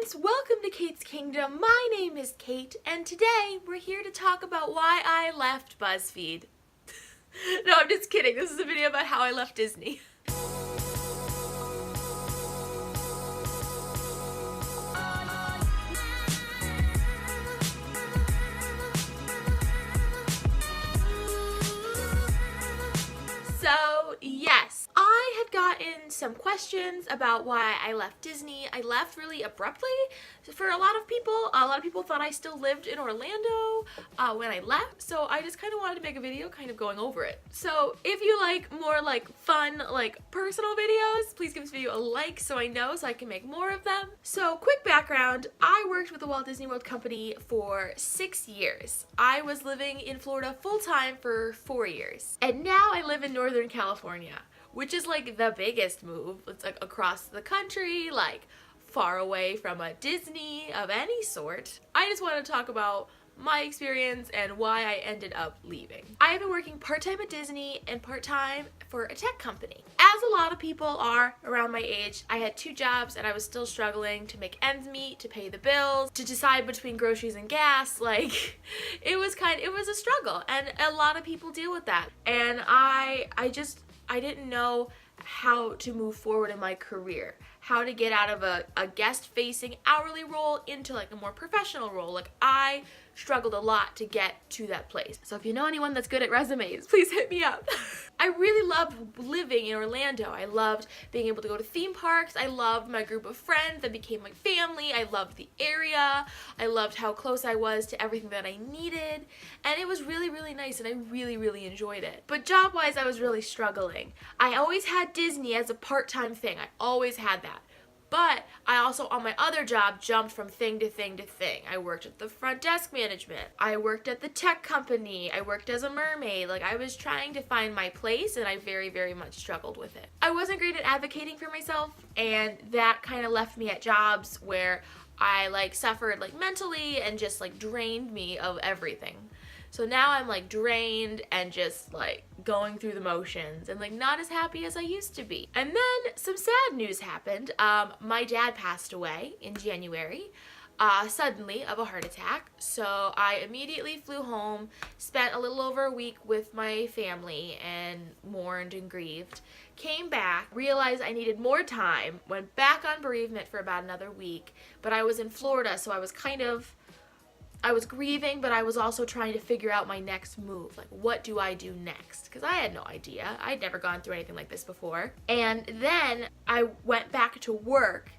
friends, welcome to Kate's Kingdom. My name is Kate, and today we're here to talk about why I left BuzzFeed. No, I'm just kidding. This is a video about how I left Disney. So, yes, I had gotten some questions about why I left Disney. I left really abruptly. For a lot of people thought I still lived in Orlando when I left, so I just kind of wanted to make a video kind of going over it. So if you like more like fun, like personal videos, please give this video a like so I know so I can make more of them. So quick background, I worked with the Walt Disney World Company for 6 years. I was living in Florida full-time for 4 years. And now I live in Northern California, which is like the biggest move. It's like across the country, like far away from a Disney of any sort. I just want to talk about my experience and why I ended up leaving. I have been working part-time at Disney and part-time for a tech company. As a lot of people are around my age, I had 2 jobs and I was still struggling to make ends meet, to pay the bills, to decide between groceries and gas. Like, it was a struggle, and a lot of people deal with that. And I didn't know how to move forward in my career, how to get out of a guest-facing hourly role into like a more professional role. Like, I struggled a lot to get to that place. So if you know anyone that's good at resumes, please hit me up. I really loved living in Orlando. I loved being able to go to theme parks. I loved my group of friends that became my family. I loved the area. I loved how close I was to everything that I needed. And it was really, really nice, and I really, really enjoyed it. But job-wise, I was really struggling. I always had Disney as a part-time thing. I always had that. But I also, on my other job, jumped from thing to thing to thing. I worked at the front desk management. I worked at the tech company. I worked as a mermaid. Like, I was trying to find my place, and I very, very much struggled with it. I wasn't great at advocating for myself, and that kind of left me at jobs where I like suffered like mentally and just like drained me of everything. So now I'm like drained and just like going through the motions and like not as happy as I used to be. And then some sad news happened. My dad passed away in January, suddenly, of a heart attack. So I immediately flew home, spent a little over a week with my family and mourned and grieved. Came back, realized I needed more time, went back on bereavement for about another week, but I was in Florida, so I was grieving, but I was also trying to figure out my next move. Like, what do I do next? Because I had no idea. I'd never gone through anything like this before. And then I went back to work,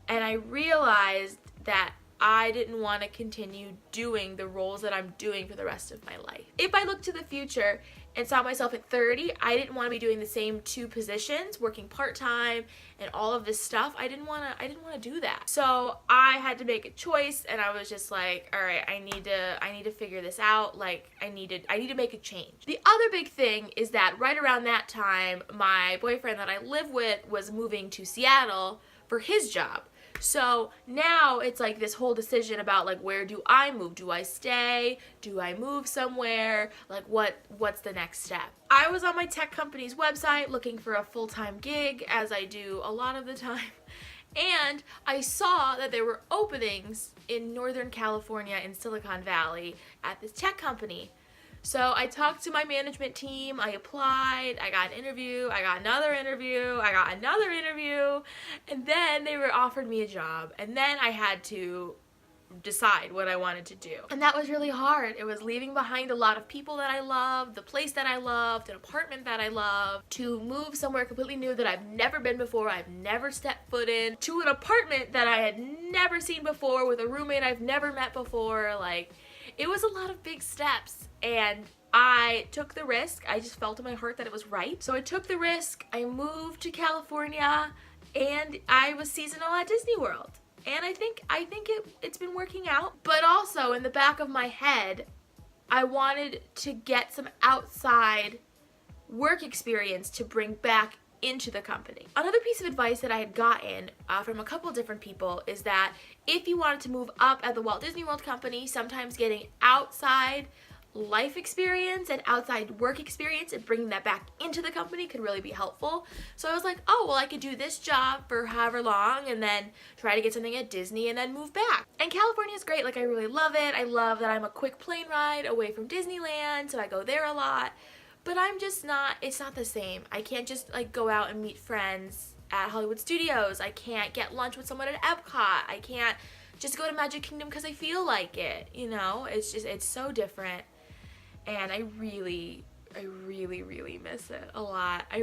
and I realized that I didn't want to continue doing the roles that I'm doing for the rest of my life. If I looked to the future and saw myself at 30, I didn't want to be doing the same 2 positions, working part-time and all of this stuff. I didn't want to do that. So I had to make a choice, and I was just like, all right, I need to figure this out. Like, I need to make a change. The other big thing is that right around that time, my boyfriend that I live with was moving to Seattle for his job. So now it's like this whole decision about like, where do I move? Do I stay? Do I move somewhere? Like, what's the next step? I was on my tech company's website looking for a full-time gig, as I do a lot of the time. And I saw that there were openings in Northern California in Silicon Valley at this tech company. So I talked to my management team, I applied, I got an interview, I got another interview, I got another interview, and then they offered me a job, and then I had to decide what I wanted to do. And that was really hard. It was leaving behind a lot of people that I loved, the place that I loved, an apartment that I loved, to move somewhere completely new that I've never been before, I've never stepped foot in, to an apartment that I had never seen before, with a roommate I've never met before. Like, it was a lot of big steps, and I took the risk. I just felt in my heart that it was right. So I took the risk, I moved to California, and I was seasonal at Disney World. And I think it's been working out. But also, in the back of my head, I wanted to get some outside work experience to bring back into the company. Another piece of advice that I had gotten from a couple different people is that if you wanted to move up at the Walt Disney World Company, sometimes getting outside life experience and outside work experience and bringing that back into the company could really be helpful. So I was like, oh, well, I could do this job for however long and then try to get something at Disney and then move back. And California is great. Like, I really love it. I love that I'm a quick plane ride away from Disneyland, so I go there a lot. But I'm just not, it's not the same. I can't just like go out and meet friends at Hollywood Studios. I can't get lunch with someone at Epcot. I can't just go to Magic Kingdom because I feel like it, you know? It's just, it's so different. And I really miss it a lot. I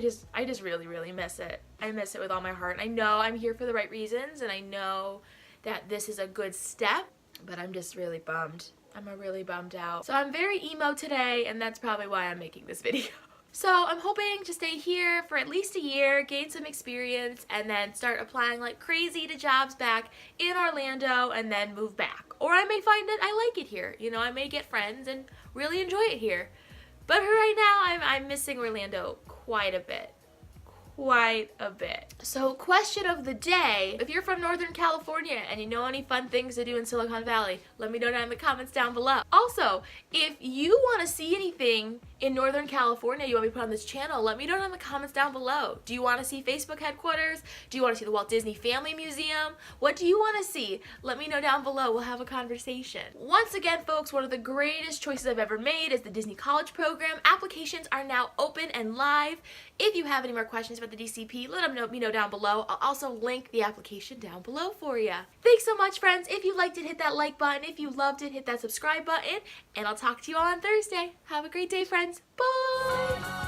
just really miss it. I miss it with all my heart. I know I'm here for the right reasons, and I know that this is a good step, but I'm just really bummed. I'm really bummed out. So I'm very emo today, and that's probably why I'm making this video. So I'm hoping to stay here for at least a year, gain some experience, and then start applying like crazy to jobs back in Orlando and then move back. Or I may find that I like it here. You know, I may get friends and really enjoy it here. But for right now, I'm missing Orlando quite a bit. So question of the day, if you're from Northern California and you know any fun things to do in Silicon Valley, let me know down in the comments down below. Also, if you want to see anything in Northern California you want me to put on this channel, let me know down in the comments down below. Do you want to see Facebook headquarters? Do you want to see the Walt Disney Family Museum? What do you want to see? Let me know down below. We'll have a conversation. Once again, folks, one of the greatest choices I've ever made is the Disney College Program. Applications are now open and live. If you have any more questions about the DCP, let me know down below. I'll also link the application down below for you. Thanks so much, friends. If you liked it, hit that like button. If you loved it, hit that subscribe button. And I'll talk to you all on Thursday. Have a great day, friends. Bye!